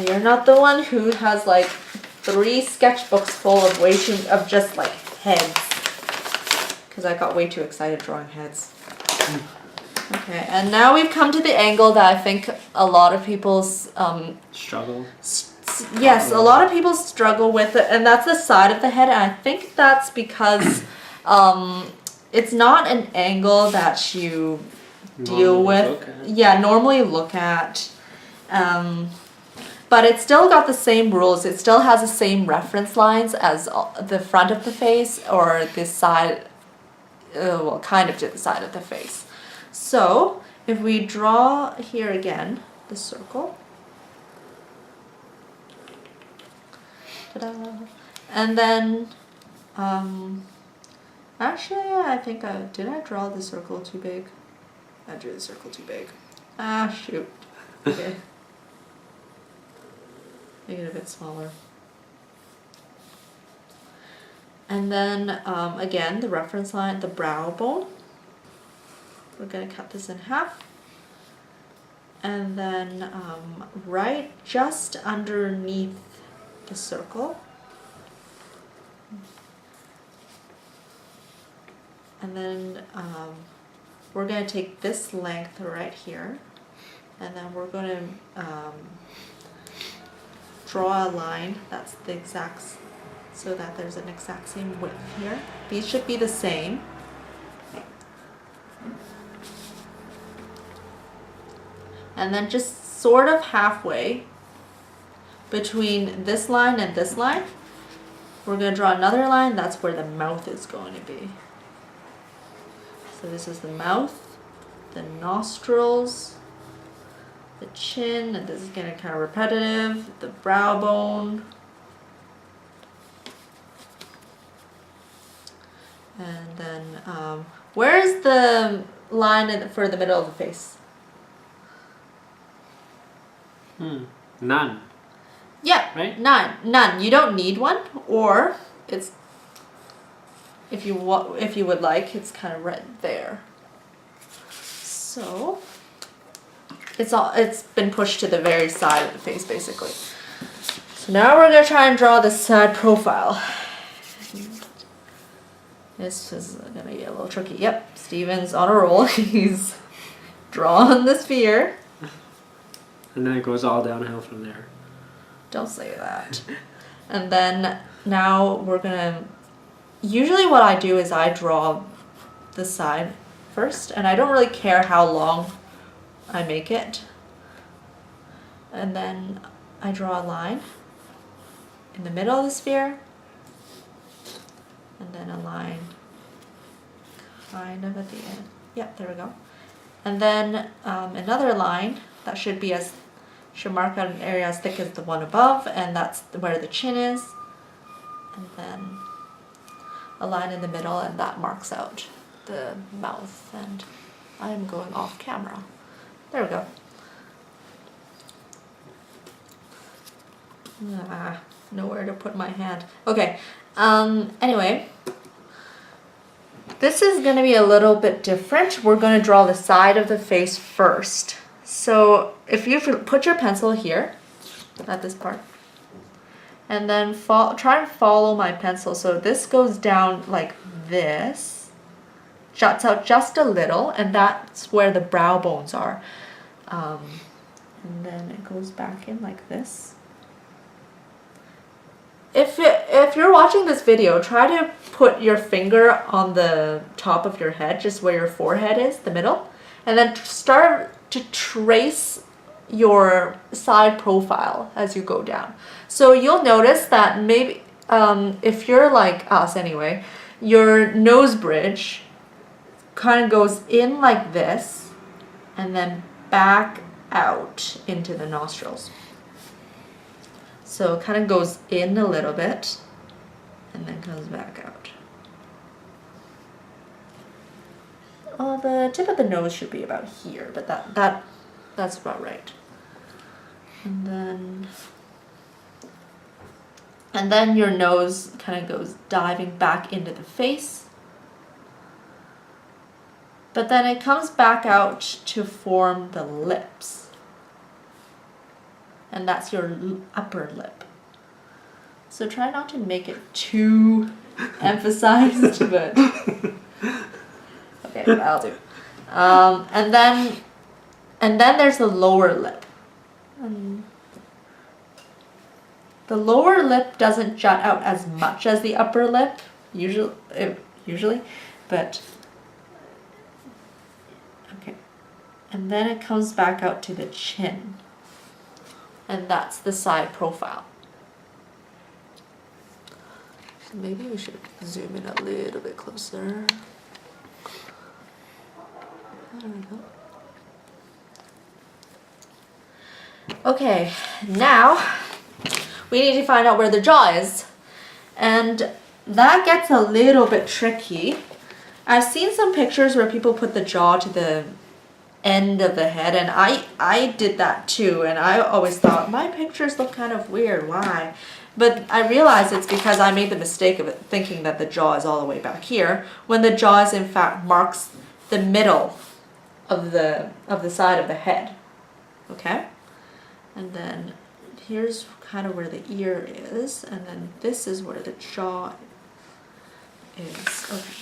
You're not the one who has like 3 sketchbooks full of of just like heads. Because I got way too excited drawing heads. Okay, and now we've come to the angle that I think a lot of people's struggle. Yes, a lot of people struggle with it, and that's the side of the head. And I think that's because it's not an angle that you deal with. Yeah, normally look at. But it's still got the same rules. It still has the same reference lines as the front of the face or the side, well, kind of to the side of the face. So if we draw here again, the circle. Ta-da. And then, actually, I think did I draw the circle too big? I drew the circle too big. Ah, shoot. Okay. Make it a bit smaller. And then, again, the reference line, the brow bone. We're going to cut this in half. And then, right just underneath the circle. And then, we're going to take this length right here. And then we're going to draw a line that's the exact, so that there's an exact same width here. These should be the same. And then just sort of halfway between this line and this line, we're going to draw another line. That's where the mouth is going to be. So this is the mouth, the nostrils, the chin, and this is getting kind of repetitive, the brow bone, and then where is the line for the middle of the face? None. Yeah, right? None. You don't need one, or it's if you would like, it's kind of right there. So it's been pushed to the very side of the face, basically. So now we're gonna try and draw the side profile. This is gonna be a little tricky. Yep, Steven's on a roll. He's drawn the sphere. And then it goes all downhill from there. Don't say that. And then now we're gonna, usually what I do is I draw the side first, and I don't really care how long I make it. And then I draw a line in the middle of the sphere, and then a line kind of at the end. Yep, there we go. And then another line that should mark out an area as thick as the one above, and that's where the chin is. And then a line in the middle, and that marks out the mouth. And I'm going off camera. There we go. Nowhere to put my hand. Okay, anyway. This is going to be a little bit different. We're going to draw the side of the face first. So if you put your pencil here, at this part, and then try and follow my pencil. So this goes down like this, juts out just a little, and that's where the brow bones are. And then it goes back in like this. If you're watching this video, try to put your finger on the top of your head, just where your forehead is, the middle, and then start to trace your side profile as you go down. So you'll notice that maybe if you're like us anyway, your nose bridge kind of goes in like this and then back out into the nostrils. So it kind of goes in a little bit and then comes back out. Well, the tip of the nose should be about here, but that's about right. And then your nose kind of goes diving back into the face. But then it comes back out to form the lips. and that's your upper lip. So try not to make it too emphasized, but okay, that'll do. And then there's the lower lip. The lower lip doesn't jut out as much as the upper lip, usually, but okay. And then it comes back out to the chin, and that's the side profile. So maybe we should zoom in a little bit closer. There we go. Okay, now we need to find out where the jaw is, and that gets a little bit tricky. I've seen some pictures where people put the jaw to the end of the head, and I did that too, and I always thought my pictures look kind of weird, why? But I realized it's because I made the mistake of thinking that the jaw is all the way back here, when the jaw is in fact marks the middle of the side of the head. Okay? And then here's kind of where the ear is, and then this is where the jaw is. Okay.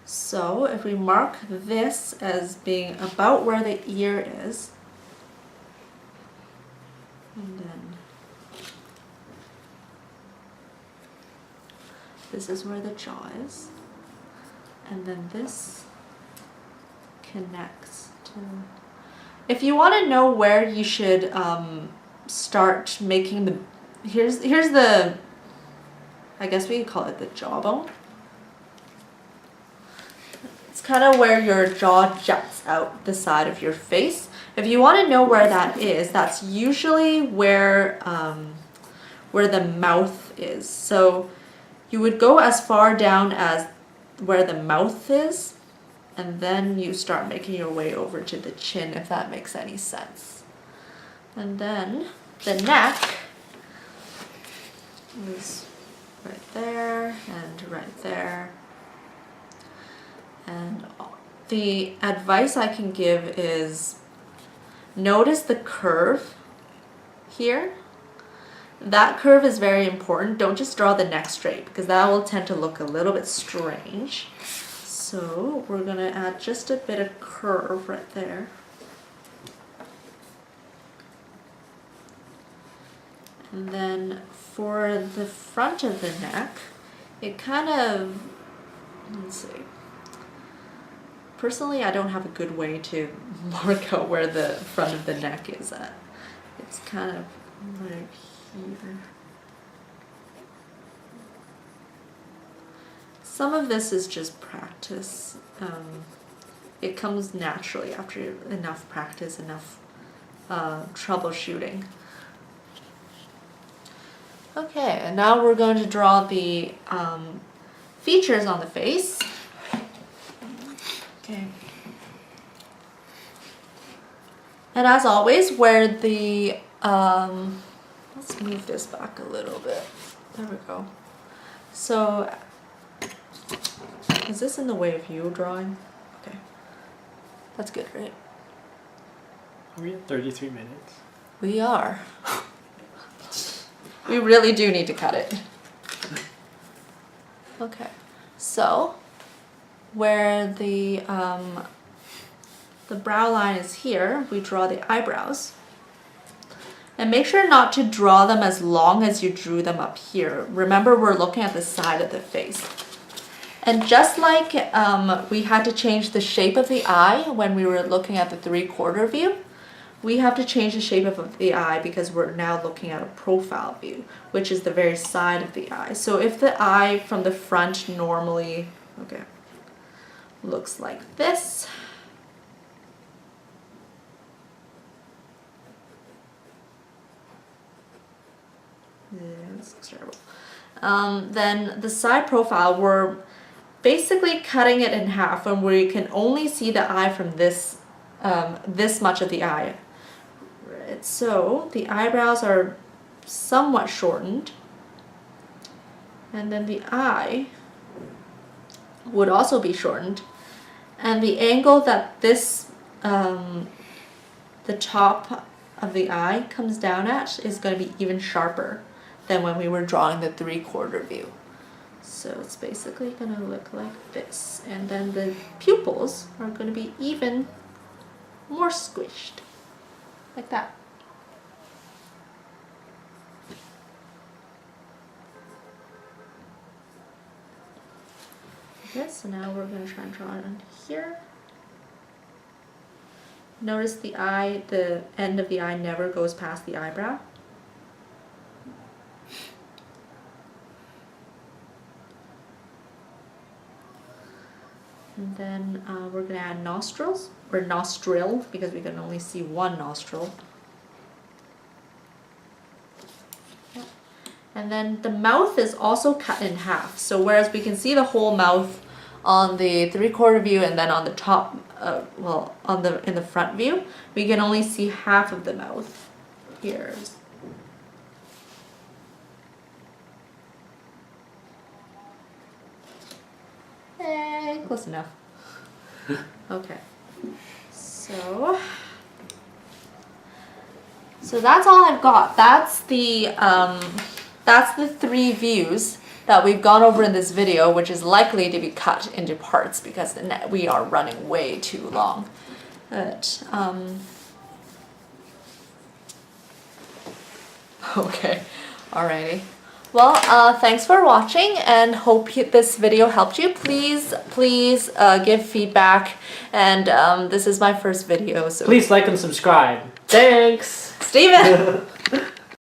So if we mark this as being about where the ear is, and then this is where the jaw is, and then this connects to... If you want to know where you should start making the... Here's the... I guess we could call it the jawbone. It's kind of where your jaw juts out the side of your face. If you want to know where that is, that's usually where the mouth is. So you would go as far down as where the mouth is, and then you start making your way over to the chin, if that makes any sense. And then the neck is right there and right there. And the advice I can give is notice the curve here. That curve is very important. Don't just draw the neck straight, because that will tend to look a little bit strange. So we're going to add just a bit of curve right there. And then for the front of the neck, it kind of, let's see. Personally, I don't have a good way to mark out where the front of the neck is at. It's kind of right here. Some of this is just practice. It comes naturally after enough practice, enough troubleshooting. Okay, and now we're going to draw the features on the face. Okay. And as always, where the, let's move this back a little bit. There we go. So, is this in the way of you drawing? Okay. That's good, right? Are we at 33 minutes? We are. We really do need to cut it. Okay. So, where the brow line is here, we draw the eyebrows. And make sure not to draw them as long as you drew them up here. Remember, we're looking at the side of the face. And just like we had to change the shape of the eye when we were looking at the 3/4 view, we have to change the shape of the eye because we're now looking at a profile view, which is the very side of the eye. So if the eye from the front normally, okay, looks like this, this looks terrible. Then the side profile, we're basically cutting it in half, and we can only see the eye from this this much of the eye. Right. So the eyebrows are somewhat shortened, and then the eye would also be shortened, and the angle that this the top of the eye comes down at is going to be even sharper than when we were drawing the 3/4 view. So it's basically going to look like this. And then the pupils are going to be even more squished, like that. Okay, so now we're going to try and draw it on here. Notice the eye, the end of the eye never goes past the eyebrow. And then we're going to add nostrils, or nostril, because we can only see one nostril. Yep. And then the mouth is also cut in half. So whereas we can see the whole mouth on the 3/4 view and then on the top, in the front view, we can only see half of the mouth here. Close enough. Okay. So that's all I've got. That's the 3 views that we've gone over in this video, which is likely to be cut into parts because we are running way too long. But okay, alrighty. Well, thanks for watching and hope this video helped you. Please give feedback, and this is my first video, so please like and subscribe. Thanks! Steven!